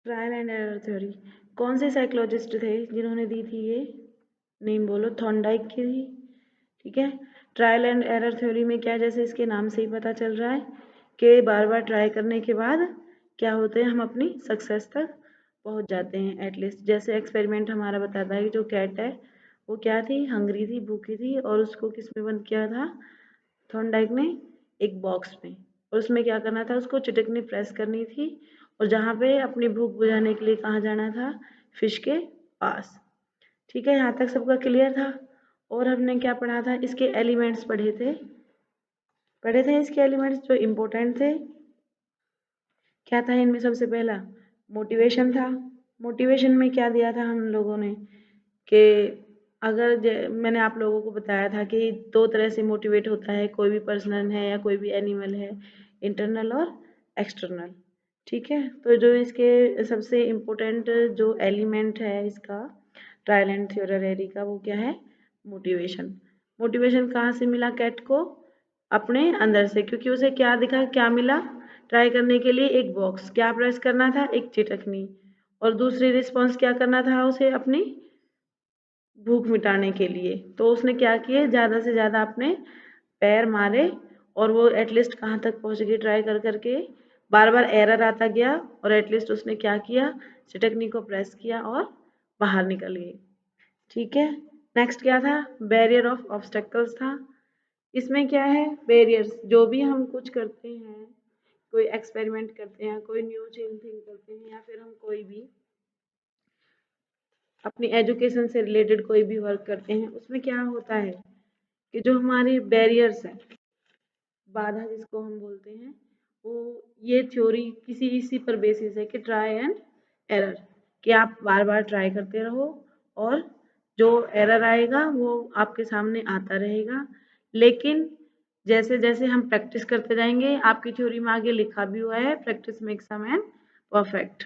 Trial and error theory कौन से psychologist थे जिन्होंने दी थी ये? नेम बोलो। थॉर्नडाइक की थी। ठीक है। ट्रायल एंड एरर थ्योरी में क्या, जैसे इसके नाम से ही पता चल रहा है कि बार बार ट्राई करने के बाद क्या होते हैं, हम अपनी सक्सेस तक पहुंच जाते हैं एटलीस्ट। जैसे एक्सपेरिमेंट हमारा बताता है कि जो कैट है वो क्या थी, हंग्री थी, भूखी थी, और उसको किस में बंद किया था थॉर्नडाइक ने? एक बॉक्स में। और उसमें क्या करना था, उसको चिटकनी प्रेस करनी थी, और जहाँ पे अपनी भूख बुझाने के लिए कहाँ जाना था, फिश के पास। ठीक है, यहाँ तक सबका क्लियर था। और हमने क्या पढ़ा था, इसके एलिमेंट्स पढ़े थे इसके एलिमेंट्स जो इम्पोर्टेंट थे। क्या था इनमें? सबसे पहला मोटिवेशन था। मोटिवेशन में क्या दिया था हम लोगों ने कि अगर मैंने आप लोगों को बताया था कि दो तरह से मोटिवेट होता है कोई भी पर्सन है या कोई भी एनिमल है, इंटरनल और एक्सटर्नल। ठीक है, तो जो इसके सबसे इम्पोर्टेंट जो एलिमेंट है इसका ट्रायल एंड थ्योरी का, वो क्या है? मोटिवेशन। मोटिवेशन कहाँ से मिला कैट को? अपने अंदर से, क्योंकि उसे क्या दिखा, क्या मिला ट्राई करने के लिए? एक बॉक्स। क्या प्रेस करना था? एक चिटकनी। और दूसरी रिस्पॉन्स क्या करना था उसे? अपनी भूख मिटाने के लिए। तो उसने क्या किए, ज़्यादा से ज़्यादा अपने पैर मारे, और वो एटलीस्ट कहाँ तक पहुँच गई ट्राई कर करके? बार बार एरर आता गया, और एटलीस्ट उसने क्या किया, चिटकनी को प्रेस किया और बाहर निकल गई। ठीक है। नेक्स्ट क्या था? बैरियर ऑफ ऑब्स्टेकल्स था। इसमें क्या है? बैरियर्स, जो भी हम कुछ करते हैं, कोई एक्सपेरिमेंट करते हैं, कोई न्यू थिंग करते हैं, या फिर हम कोई भी अपनी एजुकेशन से रिलेटेड कोई भी वर्क करते हैं, उसमें क्या होता है कि जो हमारी बैरियर्स हैं, बाधा जिसको हम बोलते हैं, वो ये थ्योरी किसी इसी पर बेसिस है कि ट्राई एंड एरर, कि आप बार बार ट्राई करते रहो और जो एरर आएगा वो आपके सामने आता रहेगा। लेकिन जैसे जैसे हम प्रैक्टिस करते जाएंगे, आपकी थ्योरी में आगे लिखा भी हुआ है, practice makes a man perfect.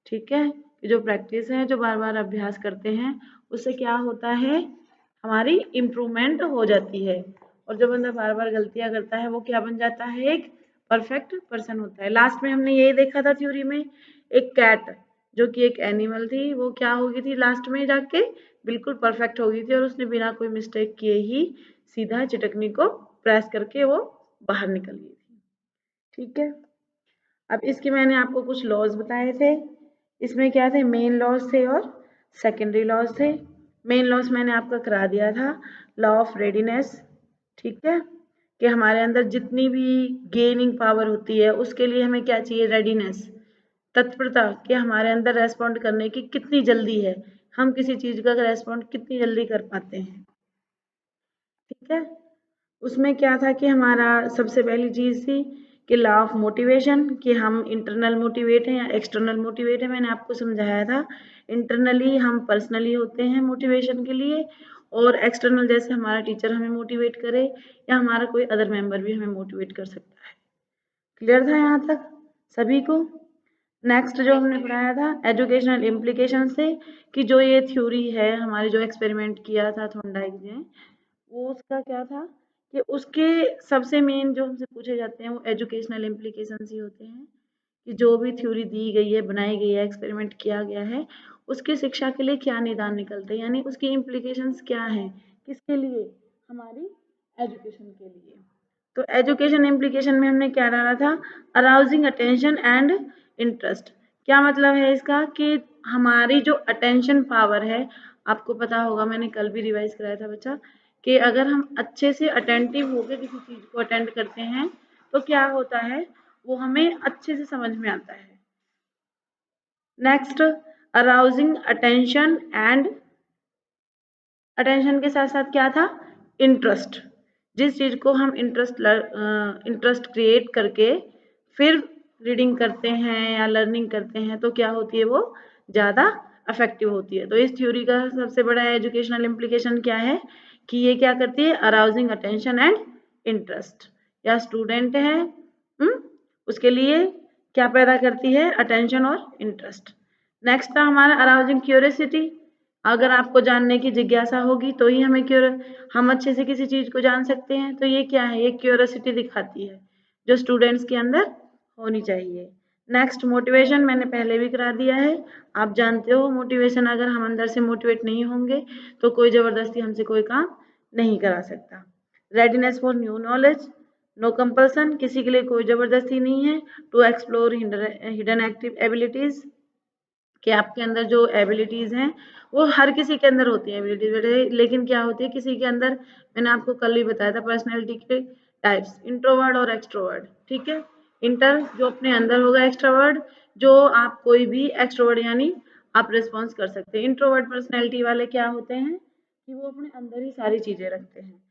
ठीक है, जो प्रैक्टिस है, जो बार बार अभ्यास करते हैं, उससे क्या होता है, हमारी इम्प्रूवमेंट हो जाती है। और जो बंदा बार बार गलतियां करता है वो क्या बन जाता है? एक परफेक्ट पर्सन होता है। लास्ट में हमने यही देखा था थ्योरी में, एक कैट जो कि एक एनिमल थी, वो क्या हो गई थी लास्ट में जाके? बिल्कुल परफेक्ट हो गई थी, और उसने बिना कोई मिस्टेक किए ही सीधा चिटकनी को प्रेस करके वो बाहर निकल गई थी। ठीक है। अब इसके मैंने आपको कुछ लॉज बताए थे। इसमें क्या थे? मेन लॉज थे और सेकेंडरी लॉज थे। मेन लॉज मैंने आपका करा दिया था, लॉ ऑफ रेडीनेस। ठीक है, कि हमारे अंदर जितनी भी गेनिंग पावर होती है उसके लिए हमें क्या चाहिए? रेडीनेस, तत्परता, कि हमारे अंदर रेस्पॉन्ड करने की कितनी जल्दी है, हम किसी चीज का रेस्पॉन्ड कितनी जल्दी कर पाते हैं। ठीक है। उसमें क्या था कि हमारा सबसे पहली चीज थी कि लॉ ऑफ मोटिवेशन, कि हम इंटरनल मोटिवेट हैं या एक्सटर्नल मोटिवेट है। मैंने आपको समझाया था, इंटरनली हम पर्सनली होते हैं मोटिवेशन के लिए, और एक्सटर्नल जैसे हमारा टीचर हमें मोटिवेट करे या हमारा कोई अदर मेंबर भी हमें मोटिवेट कर सकता है। क्लियर था यहाँ तक सभी को? नेक्स्ट जो हमने पढ़ाया था एजुकेशनल इम्प्लीकेशन से, कि जो ये थ्योरी है हमारी, जो एक्सपेरिमेंट किया था थॉर्नडाइक ने, वो उसका क्या था कि उसके सबसे मेन जो हमसे पूछे जाते हैं वो एजुकेशनल इम्प्लीकेशंस ही होते हैं, कि जो भी थ्योरी दी गई है, बनाई गई है, एक्सपेरिमेंट किया गया है, उसकी शिक्षा के लिए क्या निदान निकलते हैं, यानी उसकी इम्प्लीकेशंस क्या हैं, किसके लिए? हमारी एजुकेशन के लिए। तो एजुकेशन इम्प्लीकेशन में हमने क्या डाला था? Arousing attention and interest. क्या मतलब है इसका? कि हमारी जो अटेंशन पावर है, आपको पता होगा, मैंने कल भी रिवाइज कराया था बच्चा, कि अगर हम अच्छे से अटेंटिव होकर किसी चीज को अटेंड करते हैं तो क्या होता है, वो हमें अच्छे से समझ में आता है। Next, arousing attention and, attention के साथ साथ क्या था? इंटरेस्ट। जिस चीज को हम इंटरेस्ट क्रिएट करके फिर रीडिंग करते हैं या लर्निंग करते हैं, तो क्या होती है? वो ज़्यादा अफेक्टिव होती है। तो इस थ्योरी का सबसे बड़ा एजुकेशनल इम्प्लीकेशन क्या है कि ये क्या करती है? Arousing attention and interest. या स्टूडेंट है, उसके लिए क्या पैदा करती है? अटेंशन और इंटरेस्ट। नेक्स्ट था हमारा अराउजिंग क्यूरियोसिटी, अगर आपको जानने की जिज्ञासा होगी तो ही हम अच्छे से किसी चीज को जान सकते हैं। तो ये क्या है, ये क्यूरियोसिटी दिखाती है जो स्टूडेंट्स के अंदर होनी चाहिए। नेक्स्ट मोटिवेशन मैंने पहले भी करा दिया है, आप जानते हो मोटिवेशन, अगर हम अंदर से मोटिवेट नहीं होंगे तो कोई जबरदस्ती हमसे कोई काम नहीं करा सकता। Readiness for new knowledge, no compulsion, किसी के लिए कोई जबरदस्ती नहीं है। To explore hidden active abilities, कि आपके अंदर जो एबिलिटीज हैं वो हर किसी के अंदर होती है एबिलिटीज, लेकिन क्या होती है किसी के अंदर, मैंने आपको कल ही बताया था पर्सनैलिटी के टाइप्स, इंट्रोवर्ड और एक्सट्रोवर्ड। ठीक है, इंटर जो अपने अंदर होगा, एक्सट्रोवर्ड जो आप कोई भी, एक्सट्रोवर्ड यानी आप रिस्पॉन्स कर सकते हैं। इंट्रोवर्ड पर्सनैलिटी वाले क्या होते हैं कि वो अपने अंदर ही सारी चीजें रखते हैं।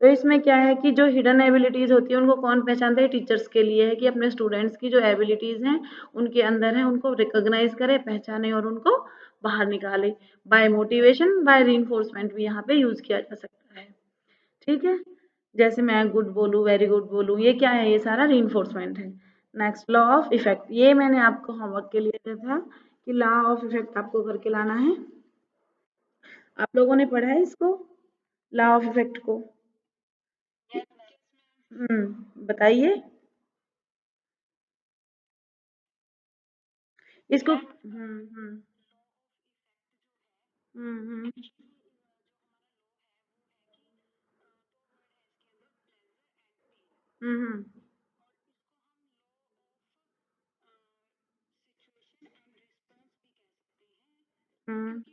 तो इसमें क्या है कि जो हिडन एबिलिटीज होती है उनको कौन पहचानता है, टीचर्स के लिए है कि अपने स्टूडेंट्स की जो एबिलिटीज हैं उनके अंदर है उनको रिकॉग्नाइज करे, पहचाने और उनको बाहर निकाले। बाय मोटिवेशन, बाय रीइंफोर्समेंट भी यहाँ पे यूज किया जा सकता है। ठीक है, जैसे मैं गुड बोलूँ, वेरी गुड बोलूँ, ये क्या है, ये सारा रीइंफोर्समेंट है। नेक्स्ट, लॉ ऑफ इफेक्ट, ये मैंने आपको होमवर्क के लिए दिया था कि लॉ ऑफ इफेक्ट आपको करके लाना है। आप लोगों ने पढ़ा है इसको, लॉ ऑफ इफेक्ट को? बताइए इसको। हम्म। हम्म। हम्म।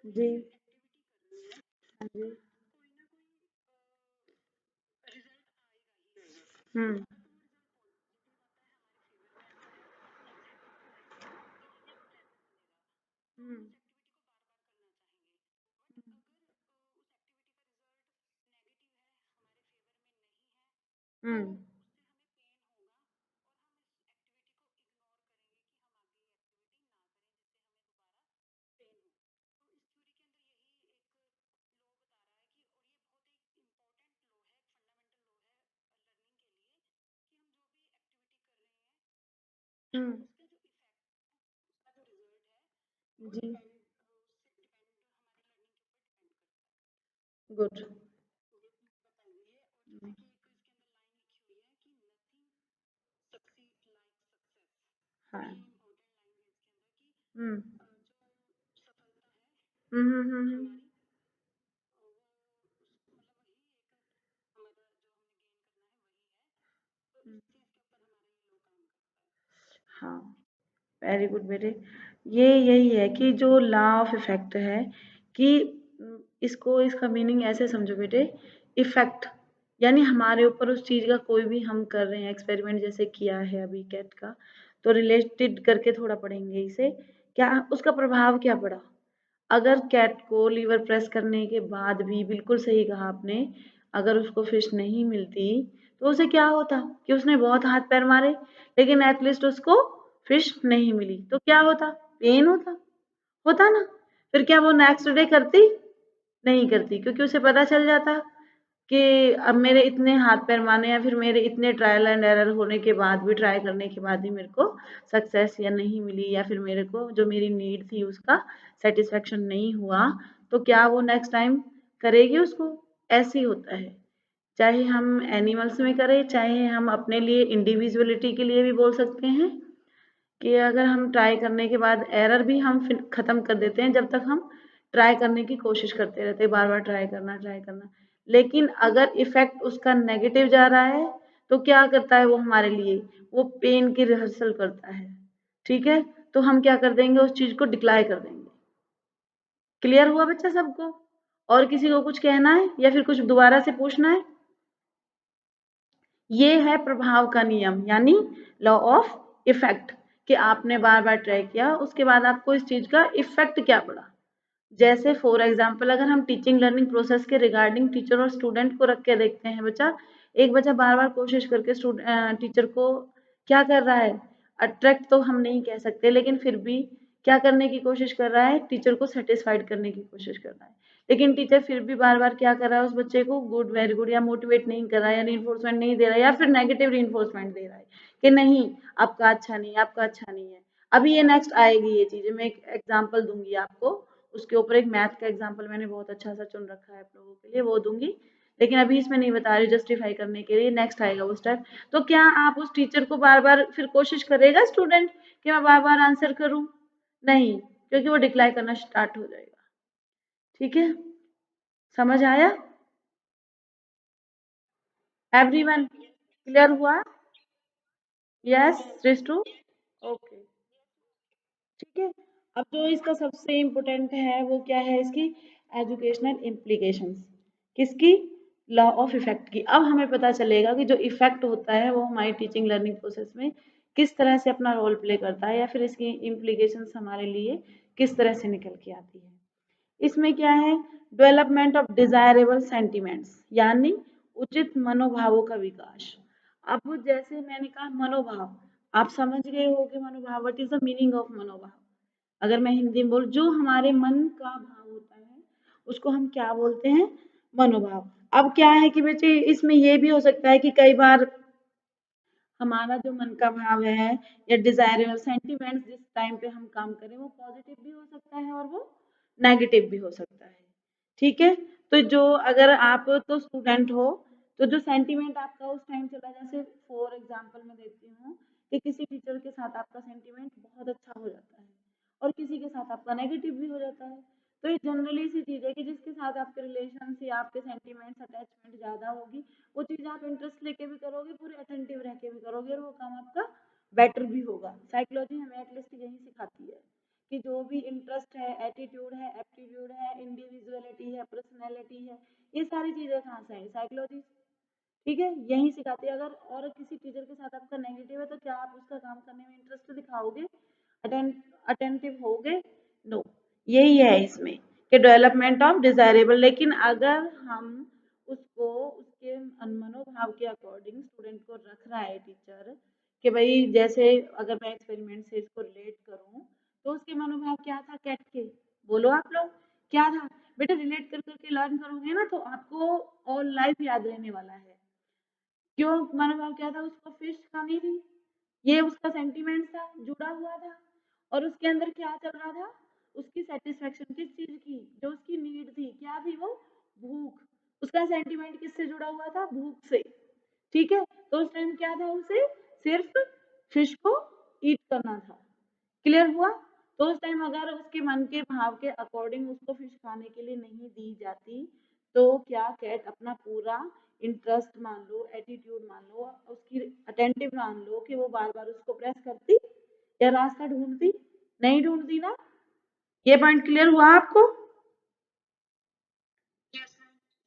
जी। हाँ जी। हम्म। हम्म। हम्म। हम्म। जी। गुड। हाँ। हम्म। हम्म। हाँ, वेरी गुड बेटे। ये यही है कि जो लॉ ऑफ इफेक्ट है कि इसको, इसका मीनिंग ऐसे समझो बेटे, इफेक्ट यानी हमारे ऊपर उस चीज का कोई भी हम कर रहे हैं एक्सपेरिमेंट जैसे किया है अभी कैट का, तो रिलेटेड करके थोड़ा पढ़ेंगे इसे, क्या उसका प्रभाव क्या पड़ा। अगर कैट को लीवर प्रेस करने के बाद भी, बिल्कुल सही कहा आपने, अगर उसको फिश नहीं मिलती तो उसे क्या होता कि उसने बहुत हाथ पैर मारे लेकिन एटलीस्ट उसको फिश नहीं मिली, तो क्या होता, पेन होता, होता ना। फिर क्या वो नेक्स्ट डे करती, नहीं करती, क्योंकि उसे पता चल जाता कि अब मेरे इतने हाथ पैर माने या फिर मेरे इतने ट्रायल एंड एरर होने के बाद भी, ट्राई करने के बाद भी मेरे को सक्सेस या नहीं मिली, या फिर मेरे को जो मेरी नीड थी उसका सेटिस्फेक्शन नहीं हुआ, तो क्या वो नेक्स्ट टाइम करेगी उसको। ऐसे ही होता है, चाहे हम एनिमल्स में करें, चाहे हम अपने लिए इंडिविजुअलिटी के लिए भी बोल सकते हैं कि अगर हम ट्राई करने के बाद एरर भी हम खत्म कर देते हैं, जब तक हम ट्राई करने की कोशिश करते रहते हैं, बार बार ट्राई करना। लेकिन अगर इफेक्ट उसका नेगेटिव जा रहा है तो क्या करता है वो हमारे लिए, वो पेन की रिहर्सल करता है। ठीक है, तो हम क्या कर देंगे, उस चीज को डिक्लाइन कर देंगे। क्लियर हुआ बच्चा सबको? और किसी को कुछ कहना है या फिर कुछ दोबारा से पूछना है? ये है प्रभाव का नियम, यानी लॉ ऑफ इफेक्ट, कि आपने बार बार ट्राई किया, उसके बाद आपको इस चीज का इफेक्ट क्या पड़ा। जैसे फॉर एग्जाम्पल अगर हम टीचिंग लर्निंग प्रोसेस के रिगार्डिंग टीचर और स्टूडेंट को रख के देखते हैं, बच्चा, एक बच्चा बार बार कोशिश करके टीचर को क्या कर रहा है, अट्रैक्ट तो हम नहीं कह सकते, लेकिन फिर भी क्या करने की कोशिश कर रहा है, टीचर को सेटिस्फाइड करने की कोशिश कर रहा है। लेकिन टीचर फिर भी बार बार क्या कर रहा है, उस बच्चे को गुड वेरी गुड या मोटिवेट नहीं कर रहा है, या रीइंफोर्समेंट नहीं दे रहा है, या फिर नेगेटिव रीइंफोर्समेंट दे रहा है कि नहीं आपका अच्छा नहीं है, आपका अच्छा नहीं है। अभी ये नेक्स्ट आएगी ये चीजें, मैं एक एग्जाम्पल दूंगी आपको, उसके ऊपर एक मैथ का एग्जाम्पल मैंने बहुत अच्छा सा चुन रखा है आप लोगों के लिए, वो दूंगी, लेकिन अभी इसमें नहीं बता रही, जस्टिफाई करने के लिए नेक्स्ट आएगा वो स्टेप। तो क्या आप उस टीचर को बार बार फिर कोशिश करेगा स्टूडेंट कि मैं बार बार आंसर करूं? नहीं, क्योंकि वो डिक्लाइन करना स्टार्ट हो जाएगा। ठीक है, समझ आया? एवरीवन क्लियर हुआ? यस रिस्टू, ओके, ठीक है। अब जो इसका सबसे इम्पोर्टेंट है वो क्या है, इसकी एजुकेशनल इम्प्लीकेशंस, किसकी? लॉ ऑफ इफेक्ट की। अब हमें पता चलेगा कि जो इफेक्ट होता है वो हमारी टीचिंग लर्निंग प्रोसेस में किस तरह से अपना रोल प्ले करता है, या फिर इसकी इम्प्लीकेशंस हमारे लिए किस तरह से निकल के आती है। इसमें क्या है, डेवलपमेंट ऑफ डिजायरेबल सेंटिमेंट्स, यानी उचित मनोभावों का विकास। अब जैसे मैंने कहा मनोभाव, आप समझ गए हो कि मनोभाव, what is the meaning of मनोभाव? अगर मैं हिंदी में बोल, जो हमारे मन का भाव होता है उसको हम क्या बोलते हैं? मनोभाव। अब क्या है कि बेटे इसमें ये भी हो सकता है कि कई बार हमारा जो मन का भाव है या डिजायरेबल सेंटिमेंट्स जिस टाइम पे हम काम करें वो पॉजिटिव भी हो सकता है और वो नेगेटिव भी हो सकता है। ठीक है, तो जो अगर आप तो स्टूडेंट हो, तो जो सेंटिमेंट आपका उस टाइम चला, जैसे फॉर एग्जांपल मैं देती हूँ कि किसी टीचर के साथ आपका सेंटिमेंट बहुत अच्छा हो जाता है और किसी के साथ आपका नेगेटिव भी हो जाता है। तो ये जनरली सी चीज है कि जिसके साथ आपके रिलेशन या आपके सेंटिमेंट्स अटैचमेंट ज्यादा होगी, वो चीज आप इंटरेस्ट लेके भी करोगे, पूरे अटेंटिव रह के भी करोगे, और वो काम आपका बेटर भी होगा। साइकोलॉजी हमें एटलीस्ट यही सिखाती है कि जो भी इंटरेस्ट है, एटीट्यूड है, एप्टीट्यूड है, इंडिविजुअलिटी है, पर्सनैलिटी है, ये सारी चीजें कहाँ से आई? साइकोलॉजी, ठीक है, यही सिखाती है। अगर और किसी टीचर के साथ आपका नेगेटिव है तो क्या आप उसका काम करने में इंटरेस्ट दिखाओगे, अटेंटिव होगे? नो, यही है इसमें कि डेवलपमेंट ऑफ डिजायरेबल। लेकिन अगर हम उसको उसके मनोभाव के अकॉर्डिंग स्टूडेंट को रख रहा है टीचर, कि भाई जैसे अगर मैं एक्सपेरिमेंट से इसको रिलेट करूं, तो उसके मनोभाव क्या था कैट के? बोलो आप लोग, क्या था? बेटा रिलेट कर करके लर्न करोगे ना तो आपको ऑल लाइफ याद रहने वाला है। क्यों? मनोभाव क्या था? उसको फिश खानी थी, ये उसका सेंटीमेंट था, जुड़ा हुआ था, और उसके अंदर क्या चल रहा था? उसकी सेटिस्फेक्शन किस चीज की? जो उसकी नीड थी, क्या थी वो? भूख। उसका सेंटीमेंट किससे जुड़ा हुआ था? भूख से। ठीक है, तो उस टाइम क्या था? उसे सिर्फ फिश को ईट करना था। क्लियर हुआ? तो उस टाइम अगर उसके मन के भाव के अकॉर्डिंग उसको फिश खाने के लिए नहीं दी जाती, तो क्या कैट अपना पूरा इंटरेस्ट मान लो, एटीट्यूड मान लो, उसकी अटेंटिव मान लो कि वो बार बार उसको प्रेस करती या रास्ता ढूंढती? नहीं ढूंढती ना। ये पॉइंट क्लियर हुआ आपको?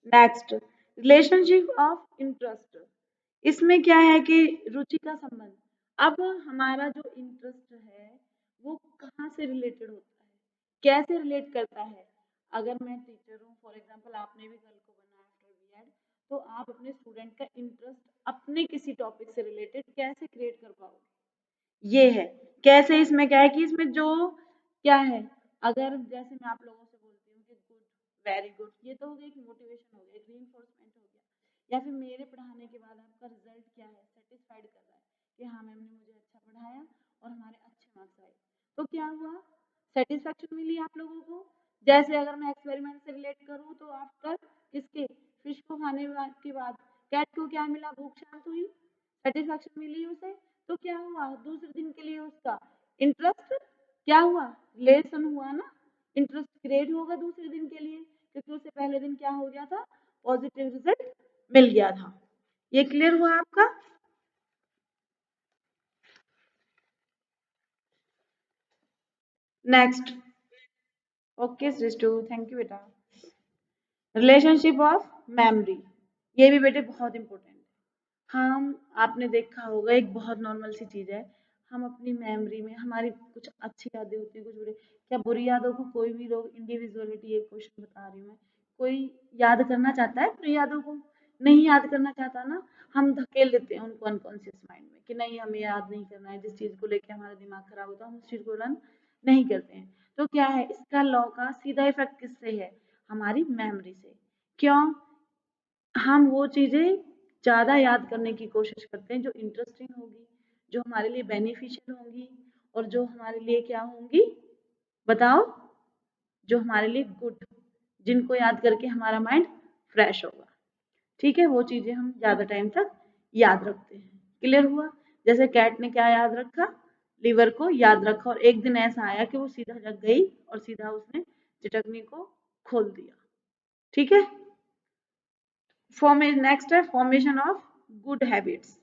Next, relationship of interest. इसमें क्या है कि रुचि का संबंध। अब हमारा जो इंटरेस्ट है वो कहाँ से रिलेटेड होता है, कैसे रिलेट करता है? अगर मैं टीचर हूँ, फॉर एग्जांपल आपने भी कल को बना आफ्टर बीएड, तो आप अपने स्टूडेंट का इंटरेस्ट अपने किसी टॉपिक से रिलेटेड कैसे क्रिएट कर पाओगे? ये है कैसे। इसमें क्या है कि इसमें जो क्या है, अगर जैसे मैं आप लोगों से बोलती हूँ कि गुड वेरी गुड, ये तो हो गया एक मोटिवेशन, हो गया एक रीइंफोर्समेंट हो गया, या फिर मेरे पढ़ाने के बाद आपका रिजल्ट क्या है, सेटिस्फाइड कर रहा है कि हाँ मैम ने मुझे अच्छा पढ़ाया और हमारे अच्छे मार्क्स आए, तो क्या हुआ? सेटिस्फेक्शन मिली आप लोगों को। जैसे अगर मैं एक्सपेरिमेंट से रिलेट करूँ तो आफ्टर किसके, फिश को खाने के बाद कैट को क्या मिला? भूख शांत हुई, सेटिस्फेक्शन मिली उसे। तो क्या हुआ? दूसरे दिन के लिए उसका इंटरेस्ट क्या हुआ? रिलेशन हुआ ना, इंटरेस्ट क्रिएट होगा दूसरे दिन के लिए, क्योंकि उसे पहले दिन क्या हो गया था? पॉजिटिव रिजल्ट मिल गया था। ये क्लियर हुआ आपका? नेक्स्ट, ओके सिस्टू, थैंक यू बेटा। रिलेशनशिप ऑफ मेमोरी, ये भी बेटे बहुत इंपॉर्टेंट है। हम आपने देखा होगा, एक बहुत नॉर्मल सी चीज है, हम अपनी मेमोरी में हमारी कुछ अच्छी यादें होती है, कुछ बुरी। क्या बुरी यादों को कोई भी लोग, इंडिविजुअलिटी एक क्वेश्चन बता रही हूँ मैं, कोई याद करना चाहता है बुरी यादों को? नहीं याद करना चाहता ना। हम धकेल देते हैं उनको अनकॉन्शियस माइंड में कि नहीं हमें याद नहीं करना है, जिस चीज को लेकर हमारा दिमाग खराब होता है हम उस चीज को रन नहीं करते हैं। तो क्या है, इसका लॉ का सीधा इफेक्ट किससे है? हमारी मेमोरी से। क्यों? हम वो चीजें ज्यादा याद करने की कोशिश करते हैं जो इंटरेस्टिंग होगी, जो हमारे लिए बेनिफिशियल होंगी, और जो हमारे लिए क्या होंगी, बताओ, जो हमारे लिए गुड, जिनको याद करके हमारा माइंड फ्रेश होगा। ठीक है, वो चीजें हम ज्यादा टाइम तक याद रखते हैं। क्लियर हुआ? जैसे कैट ने क्या याद रखा, लीवर को याद रखा, और एक दिन ऐसा आया कि वो सीधा जग गई और सीधा उसने चिटकनी को खोल दिया। ठीक है, नेक्स्ट है फॉर्मेशन ऑफ गुड हैबिट्स।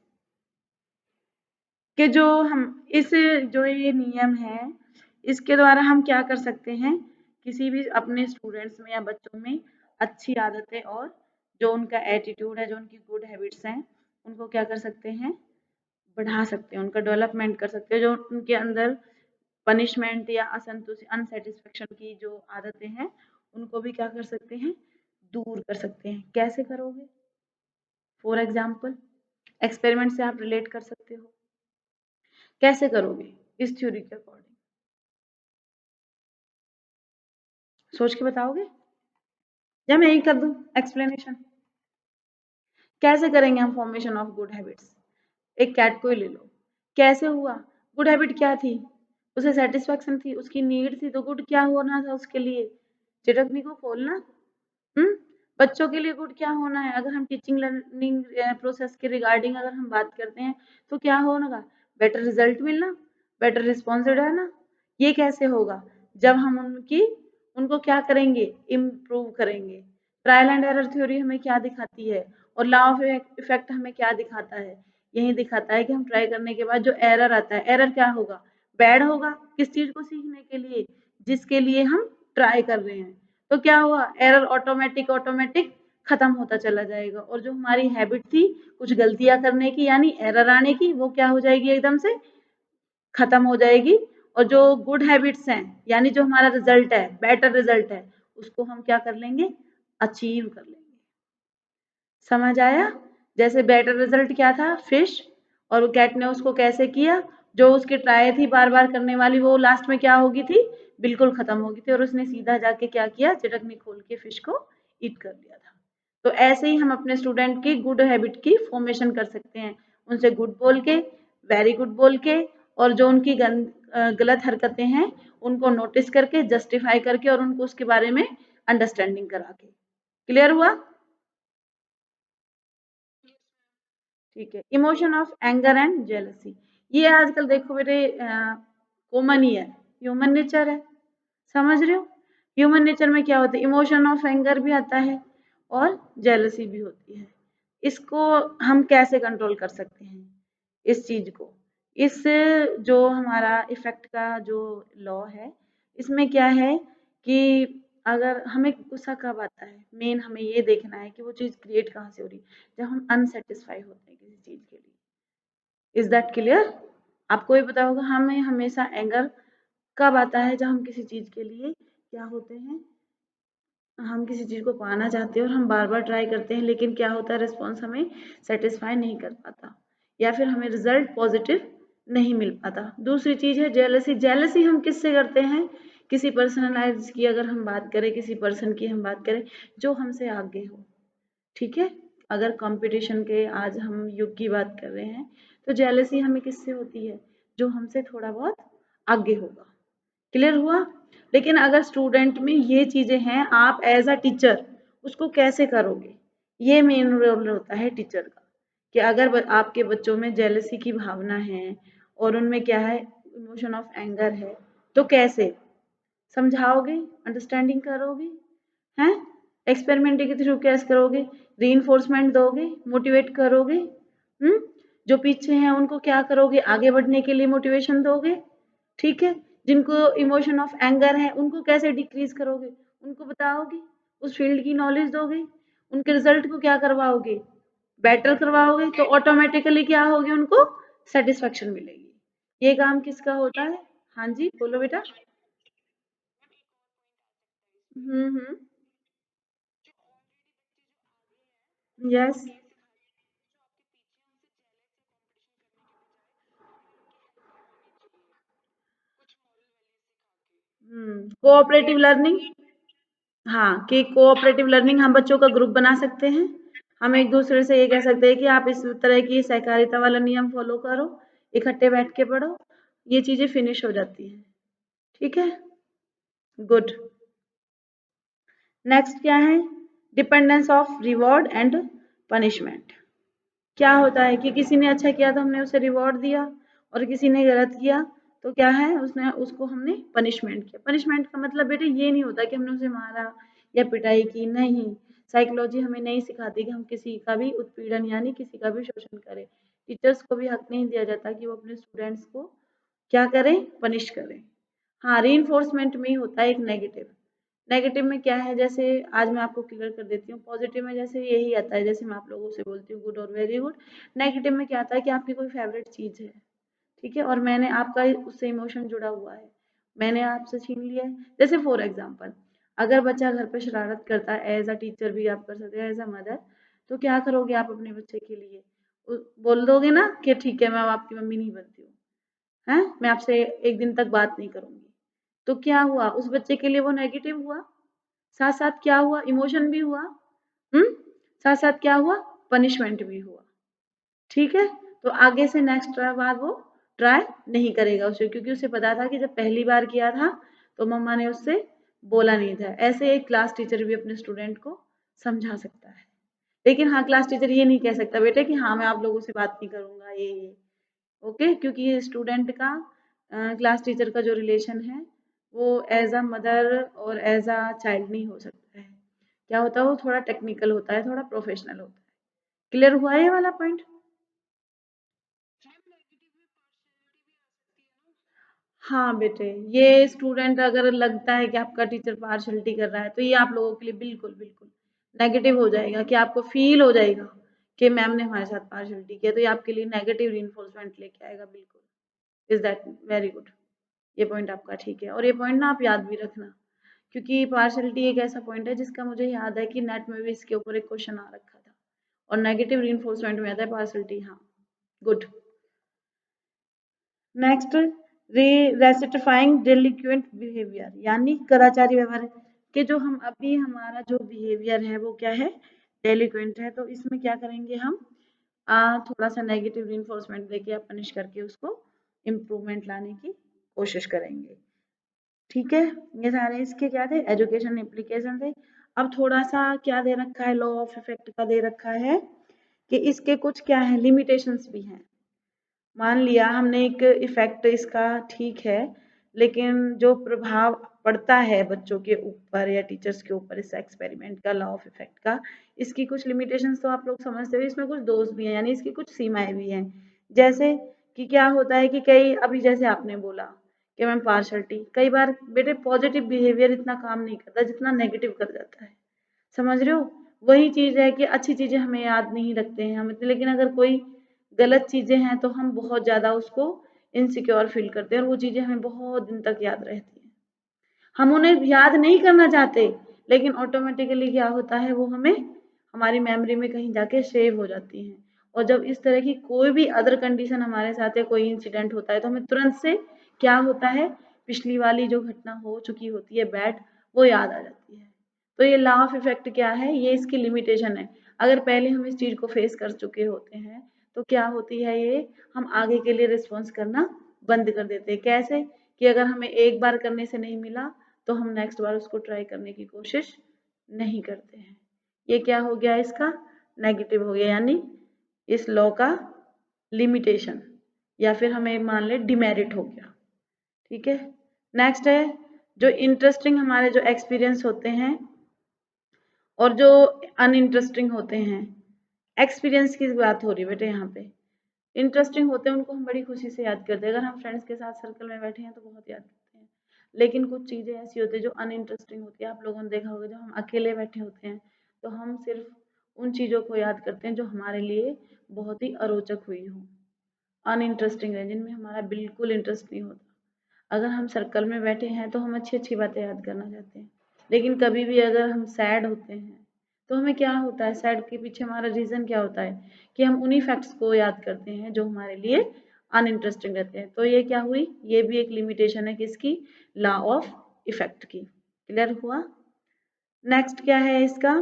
कि जो हम इस जो ये नियम है, इसके द्वारा हम क्या कर सकते हैं, किसी भी अपने स्टूडेंट्स में या बच्चों में अच्छी आदतें और जो उनका एटीट्यूड है, जो उनकी गुड हैबिट्स हैं, उनको क्या कर सकते हैं, बढ़ा सकते हैं, उनका डेवलपमेंट कर सकते हैं। जो उनके अंदर पनिशमेंट या असंतुष्टि, अनसेटिस्फेक्शन की जो आदतें हैं, उनको भी क्या कर सकते हैं, दूर कर सकते हैं। कैसे करोगे? फॉर एग्जाम्पल एक्सपेरिमेंट से आप रिलेट कर सकते हो। कैसे करोगे इस थ्योरी के अकॉर्डिंग? सोच के बताओगे या मैं यही कर दूं एक्सप्लेनेशन? कैसे करेंगे हम फॉर्मेशन ऑफ गुड हैबिट्स? एक कैट को ही ले लो। कैसे हुआ? गुड हैबिट क्या थी? उसे सेटिस्फेक्शन थी, उसकी नीड थी, तो गुड क्या होना था उसके लिए? चिटकनी को खोलना। हम्म, बच्चों के लिए गुड क्या होना है? अगर हम टीचिंग लर्निंग प्रोसेस के रिगार्डिंग अगर हम बात करते हैं, तो क्या होगा? बेटर रिजल्ट मिलना, बेटर रिस्पॉन्स रहना। ये कैसे होगा? जब हम उनको क्या करेंगे, इम्प्रूव करेंगे। ट्रायल एंड एरर थ्योरी हमें क्या दिखाती है, और लॉ ऑफ इफेक्ट हमें क्या दिखाता है? यही दिखाता है कि हम ट्राई करने के बाद जो एरर आता है, एरर क्या होगा? बैड होगा। किस चीज को सीखने के लिए? जिसके लिए हम ट्राई कर रहे हैं। तो क्या हुआ? एरर ऑटोमेटिक ऑटोमेटिक खत्म होता चला जाएगा, और जो हमारी हैबिट थी कुछ गलतियां करने की यानी एरर आने की, वो क्या हो जाएगी, एकदम से खत्म हो जाएगी। और जो गुड हैबिट्स हैं यानी जो हमारा रिजल्ट है, बेटर रिजल्ट है, उसको हम क्या कर लेंगे, अचीव कर लेंगे। समझ आया? जैसे बेटर रिजल्ट क्या था, फिश, और कैट ने उसको कैसे किया, जो उसकी ट्राई थी बार बार करने वाली, वो लास्ट में क्या होगी थी, बिल्कुल खत्म होगी थी, और उसने सीधा जाके क्या किया, चिटकनी खोल के फिश को ईट कर लिया था। तो ऐसे ही हम अपने स्टूडेंट की गुड हैबिट की फॉर्मेशन कर सकते हैं, उनसे गुड बोल के, वेरी गुड बोल के, और जो उनकी गलत हरकतें हैं उनको नोटिस करके, जस्टिफाई करके, और उनको उसके बारे में अंडरस्टैंडिंग करा के। क्लियर हुआ? ठीक है, emotion of anger and jealousy. ये आजकल देखो बेटे कॉमन ही है, ह्यूमन नेचर है। समझ रहे हो? ह्यूमन नेचर में क्या होता है, इमोशन ऑफ एंगर भी आता है और जेलसी भी होती है। इसको हम कैसे कंट्रोल कर सकते हैं, इस चीज को? इस जो हमारा इफेक्ट का जो लॉ है, इसमें क्या है कि अगर हमें गुस्सा कब आता है, मेन हमें ये देखना है कि वो चीज क्रिएट कहाँ से हो रही है, जब हम अनसेटिस्फाई होते हैं किसी चीज के लिए। Is that clear? आपको भी पता होगा हमें हमेशा एंगर कब आता है, जब हम किसी चीज के लिए क्या होते हैं, हम किसी चीज को पाना चाहते हैं और हम बार बार ट्राई करते हैं, लेकिन क्या होता है, रिस्पॉन्स हमें सेटिस्फाई नहीं कर पाता, या फिर हमें रिजल्ट पॉजिटिव नहीं मिल पाता। दूसरी चीज है जेलसी। जेलसी हम किससे करते हैं? किसी पर्सनलाइज की अगर हम बात करें, किसी पर्सन की हम बात करें जो हमसे आगे हो। ठीक है, अगर कंपटीशन के आज हम युग की बात कर रहे हैं, तो जेलसी हमें किससे होती है? जो हमसे थोड़ा बहुत आगे होगा। क्लियर हुआ? लेकिन अगर स्टूडेंट में ये चीजें हैं, आप एज अ टीचर उसको कैसे करोगे? ये मेन रोल होता है टीचर का, कि अगर आपके बच्चों में जेलसी की भावना है और उनमें क्या है, इमोशन ऑफ एंगर है, तो कैसे समझाओगे, अंडरस्टैंडिंग करोगे, हैं? एक्सपेरिमेंट के थ्रू कैसे करोगे? रीइंफोर्समेंट दोगे, मोटिवेट करोगे। जो पीछे हैं उनको क्या करोगे, आगे बढ़ने के लिए मोटिवेशन दोगे। ठीक है, जिनको इमोशन ऑफ एंगर है उनको कैसे डिक्रीज करोगे, उनको बताओगे, उस फील्ड की नॉलेज दोगे, उनके रिजल्ट को क्या करवाओगे, बेटर करवाओगे, तो ऑटोमेटिकली क्या होगी, उनको सेटिस्फेक्शन मिलेगी। ये काम किसका होता है? हाँ जी, बोलो बेटा। हम्म। यस। Cooperative learning. हाँ, कि कोऑपरेटिव लर्निंग हम बच्चों का ग्रुप बना सकते हैं। हम एक दूसरे से ये कह सकते हैं कि आप इस तरह की सहकारिता वाला नियम फॉलो करो, इकट्ठे बैठ के पढ़ो, ये चीजें फिनिश हो जाती हैं। ठीक है, गुड। नेक्स्ट क्या है? Dependence of reward and punishment. क्या होता है कि किसी ने अच्छा किया तो हमने उसे रिवॉर्ड दिया, और किसी ने गलत किया तो क्या है, उसने उसको हमने पनिशमेंट किया। पनिशमेंट का मतलब बेटे ये नहीं होता कि हमने उसे मारा या पिटाई की, नहीं। साइकोलॉजी हमें नहीं सिखाती कि हम किसी का भी उत्पीड़न यानी किसी का भी शोषण करें। टीचर्स को भी हक नहीं दिया जाता कि वो अपने स्टूडेंट्स को क्या करें, पनिश करें। हाँ, रीइंफोर्समेंट में ही होता है एक नेगेटिव। नेगेटिव में क्या है, जैसे आज मैं आपको क्लियर कर देती हूँ। पॉजिटिव में जैसे यही आता है, जैसे मैं आप लोगों से बोलती हूँ गुड और वेरी गुड। नेगेटिव में क्या आता है कि आपकी कोई फेवरेट चीज है, ठीक है, और मैंने आपका उससे इमोशन जुड़ा हुआ है, मैंने आपसे छीन लिया है। जैसे फॉर एग्जाम्पल, अगर बच्चा घर पे शरारत करता है, एज अ टीचर भी आप कर सकते हैं, एज अ मदर, तो क्या करोगे आप अपने बच्चे के लिए? बोल दोगे ना कि ठीक है, मैं अब आपकी मम्मी नहीं बनती हूँ, हैं, मैं आपसे एक दिन तक बात नहीं करूंगी। तो क्या हुआ, उस बच्चे के लिए वो नेगेटिव हुआ, साथ साथ क्या हुआ, इमोशन भी हुआ, हम्म, साथ साथ क्या हुआ, पनिशमेंट भी हुआ। ठीक है, तो आगे से नेक्स्ट बार वो ट्राई नहीं करेगा उसे, क्योंकि उसे पता था कि जब पहली बार किया था तो मम्मा ने उससे बोला नहीं था। ऐसे एक क्लास टीचर भी अपने स्टूडेंट को समझा सकता है, लेकिन हाँ, क्लास टीचर ये नहीं कह सकता बेटे कि हाँ मैं आप लोगों से बात नहीं करूंगा, ये ओके, क्योंकि ये स्टूडेंट का क्लास टीचर का जो रिलेशन है वो एज अ मदर और एज अ चाइल्ड नहीं हो सकता है। क्या होता है, वो थोड़ा टेक्निकल होता है, थोड़ा प्रोफेशनल होता है। क्लियर हुआ है ये वाला पॉइंट? हाँ बेटे, ये स्टूडेंट अगर लगता है कि आपका टीचर पार्शलिटी कर रहा है तो ये आप लोगों के लिए बिल्कुल बिल्कुल नेगेटिव हो जाएगा, कि आपको फील हो जाएगा कि मैम ने हमारे साथ पार्शलिटी किया, तो ये आपके लिए नेगेटिव रीइंफोर्समेंट लेके आएगा, बिल्कुल। Is that very good? ये पॉइंट आपका ठीक है, और ये पॉइंट ना आप याद भी रखना, क्योंकि पार्शलिटी एक ऐसा पॉइंट है जिसका मुझे याद है कि नेट में भी इसके ऊपर एक क्वेश्चन आ रखा था, और नेगेटिव रीइंफोर्समेंट में आता है पार्शलिटी। हाँ, गुड। नेक्स्ट, रेसिटिफाइंग डिलिक्वेंट बिहेवियर, यानी कदाचारी व्यवहार, कि जो हम अभी हमारा जो बिहेवियर है वो क्या है, डेलिक्वेंट है, तो इसमें क्या करेंगे हम, थोड़ा सा नेगेटिव रिइंफोर्समेंट देके या पनिश करके उसको इम्प्रूवमेंट लाने की कोशिश करेंगे। ठीक है, ये सारे इसके क्या थे, एजुकेशन इम्प्लीकेशन थे। अब थोड़ा सा क्या दे रखा है, लॉ ऑफ इफेक्ट का दे रखा है कि इसके कुछ क्या है, लिमिटेशंस भी हैं। मान लिया हमने एक इफेक्ट इसका, ठीक है, लेकिन जो प्रभाव पड़ता है बच्चों के ऊपर या टीचर्स के ऊपर इस एक्सपेरिमेंट का, लॉ ऑफ इफेक्ट का, इसकी कुछ लिमिटेशंस तो आप लोग समझते हो, इसमें कुछ दोष भी हैं, यानी इसकी कुछ सीमाएं भी हैं। जैसे कि क्या होता है कि कई, अभी जैसे आपने बोला कि मैम पार्शलिटी, कई बार बेटे पॉजिटिव बिहेवियर इतना काम नहीं करता जितना नेगेटिव कर जाता है, समझ रहे हो? वही चीज है कि अच्छी चीजें हमें याद नहीं रखते हैं हम, लेकिन अगर कोई गलत चीजें हैं तो हम बहुत ज्यादा उसको इनसिक्योर फील करते हैं, और वो चीजें हमें बहुत दिन तक याद रहती हैं। हम उन्हें याद नहीं करना चाहते, लेकिन ऑटोमेटिकली क्या होता है, वो हमें हमारी मेमोरी में कहीं जाके सेव हो जाती हैं। और जब इस तरह की कोई भी अदर कंडीशन हमारे साथ है, कोई इंसिडेंट होता है, तो हमें तुरंत से क्या होता है, पिछली वाली जो घटना हो चुकी होती है बैड, वो याद आ जाती है। तो ये लॉ ऑफ इफेक्ट क्या है, ये इसकी लिमिटेशन है। अगर पहले हम इस चीज को फेस कर चुके होते हैं तो क्या होती है ये, हम आगे के लिए रिस्पॉन्स करना बंद कर देते हैं। कैसे? कि अगर हमें एक बार करने से नहीं मिला तो हम नेक्स्ट बार उसको ट्राई करने की कोशिश नहीं करते हैं। ये क्या हो गया, इसका नेगेटिव हो गया, यानी इस लॉ का लिमिटेशन, या फिर हमें मान ले डिमेरिट हो गया। ठीक है, नेक्स्ट है जो इंटरेस्टिंग हमारे जो एक्सपीरियंस होते हैं और जो अनइंटरेस्टिंग होते हैं। एक्सपीरियंस की बात हो रही है बेटे यहाँ पे। इंटरेस्टिंग होते हैं उनको हम बड़ी खुशी से याद करते हैं, अगर हम फ्रेंड्स के साथ सर्कल में बैठे हैं तो बहुत याद करते हैं। लेकिन कुछ चीजें ऐसी होती है जो अनइंटरेस्टिंग होती है, आप लोगों ने देखा होगा जब हम अकेले बैठे होते हैं तो हम सिर्फ उन चीजों को याद करते हैं जो हमारे लिए बहुत ही अरोचक हुई हो, अनइंटरेस्टिंग है, जिनमें हमारा बिल्कुल इंटरेस्ट नहीं होता। अगर हम सर्कल में बैठे हैं तो हम अच्छी अच्छी बातें याद करना चाहते हैं, लेकिन कभी भी अगर हम सैड होते हैं तो हमें क्या होता है, सैड के पीछे हमारा रीजन क्या होता है कि हम उन्हीं फैक्ट्स को याद करते हैं जो हमारे लिए अनइंटरेस्टिंग रहते हैं। तो ये क्या हुई, ये भी एक लिमिटेशन है किसकी, लॉ ऑफ इफेक्ट की। क्लियर हुआ? नेक्स्ट क्या है इसका,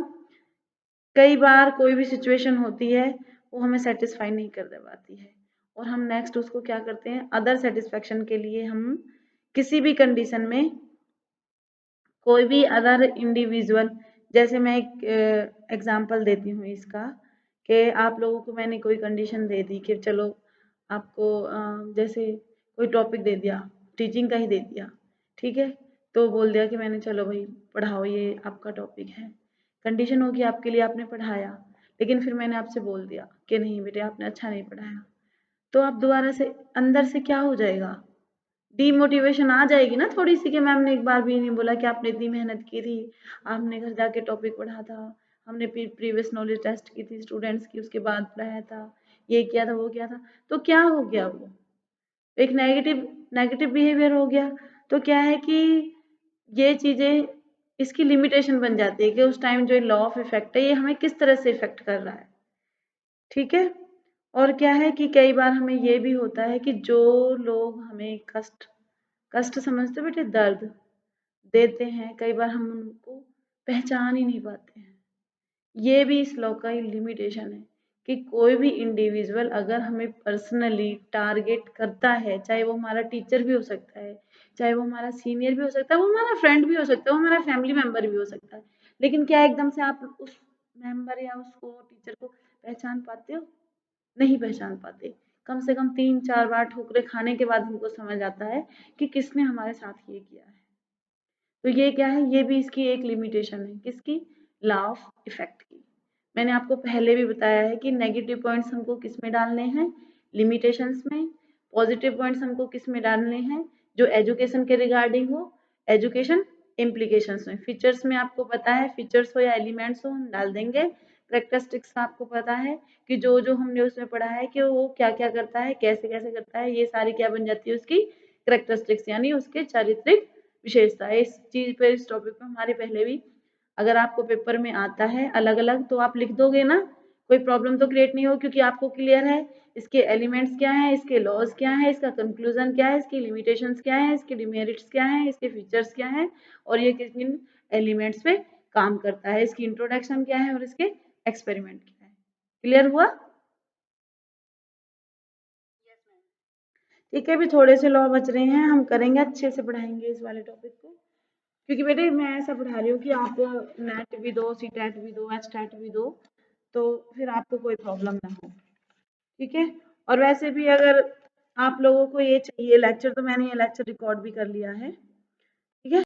कई बार कोई भी सिचुएशन होती है वो हमें सेटिस्फाई नहीं कर दे पाती है और हम नेक्स्ट उसको क्या करते हैं, अदर सेटिस्फेक्शन के लिए हम किसी भी कंडीशन में कोई भी अदर इंडिविजुअल, जैसे मैं एक एग्जांपल देती हूँ इसका, कि आप लोगों को मैंने कोई कंडीशन दे दी कि चलो आपको जैसे कोई टॉपिक दे दिया, टीचिंग का ही दे दिया, ठीक है, तो बोल दिया कि मैंने चलो भाई पढ़ाओ, ये आपका टॉपिक है, कंडीशन होगी आपके लिए, आपने पढ़ाया, लेकिन फिर मैंने आपसे बोल दिया कि नहीं बेटे आपने अच्छा नहीं पढ़ाया, तो आप दोबारा से अंदर से क्या हो जाएगा, डीमोटिवेशन आ जाएगी ना थोड़ी सी, कि मैम ने एक बार भी नहीं बोला कि आपने इतनी मेहनत की थी, आपने घर जाके टॉपिक पढ़ा था, हमने प्रीवियस नॉलेज टेस्ट की थी स्टूडेंट्स की, उसके बाद पढ़ाया था, ये किया था वो किया था, तो क्या हो गया, वो एक नेगेटिव नेगेटिव बिहेवियर हो गया। तो क्या है कि ये चीजें इसकी लिमिटेशन बन जाती है कि उस टाइम जो लॉ ऑफ इफेक्ट है ये हमें किस तरह से इफेक्ट कर रहा है, ठीक है। और क्या है कि कई बार हमें ये भी होता है कि जो लोग हमें कष्ट कष्ट समझते हो बेटे, दर्द देते हैं, कई बार हम उनको पहचान ही नहीं पाते हैं। ये भी इस लॉ का लिमिटेशन है कि कोई भी इंडिविजुअल अगर हमें पर्सनली टारगेट करता है, चाहे वो हमारा टीचर भी हो सकता है, चाहे वो हमारा सीनियर भी हो सकता है, वो हमारा फ्रेंड भी हो सकता है, वो हमारा फैमिली मेंबर भी हो सकता है, लेकिन क्या एकदम से आप उस मेंबर या उसको टीचर को पहचान पाते हो? नहीं पहचान पाते। कम से कम 3-4 बार ठोकरें खाने के बाद हमको समझ आता है कि किसने हमारे साथ ये किया है। तो ये क्या है, ये भी इसकी एक लिमिटेशन है, किसकी, लॉ ऑफ इफेक्ट की। मैंने आपको पहले भी बताया है कि नेगेटिव पॉइंट्स हमको किस में डालने हैं, लिमिटेशंस में, पॉजिटिव पॉइंट्स हमको किस में डालने हैं, जो एजुकेशन के रिगार्डिंग हो, एजुकेशन इम्प्लीकेशंस में, फीचर्स में आपको पता है, फीचर्स हो या एलिमेंट्स हो हम डाल देंगे, करेक्टरिस्टिक्स का आपको पता है कि जो जो हमने उसमें पढ़ा है कि वो क्या क्या करता है, कैसे कैसे करता है, ये सारी क्या बन जाती है उसकी करेक्टरिस्टिक्स, यानी उसके चारित्रिक विशेषता है। इस चीज पे, इस टॉपिक पे हमारे पहले भी, अगर आपको पेपर में आता है अलग अलग तो आप लिख दोगे ना, कोई प्रॉब्लम तो क्रिएट नहीं हो, क्योंकि आपको क्लियर है इसके एलिमेंट्स क्या हैं, इसके लॉज क्या हैं, इसका कंक्लूजन क्या है, इसकी लिमिटेशंस क्या है, इसके डिमेरिट्स क्या है, इसके फीचर्स क्या है, और ये किस किन एलिमेंट्स पे काम करता है, इसकी इंट्रोडक्शन क्या है और इसके एक्सपेरिमेंट क्या है। क्लियर हुआ? ठीक है, अभी थोड़े से लॉ बच रहे हैं, हम करेंगे, अच्छे से पढ़ाएंगे इस वाले टॉपिक को, क्योंकि बेटे मैं ऐसा पढ़ा रही हूँ कि आप नेट भी दो, सी टेट भी दो, एच टेट भी दो, तो फिर आपको कोई प्रॉब्लम ना हो, ठीक है। और वैसे भी अगर आप लोगों को ये चाहिए लेक्चर, तो मैंने ये लेक्चर रिकॉर्ड भी कर लिया है।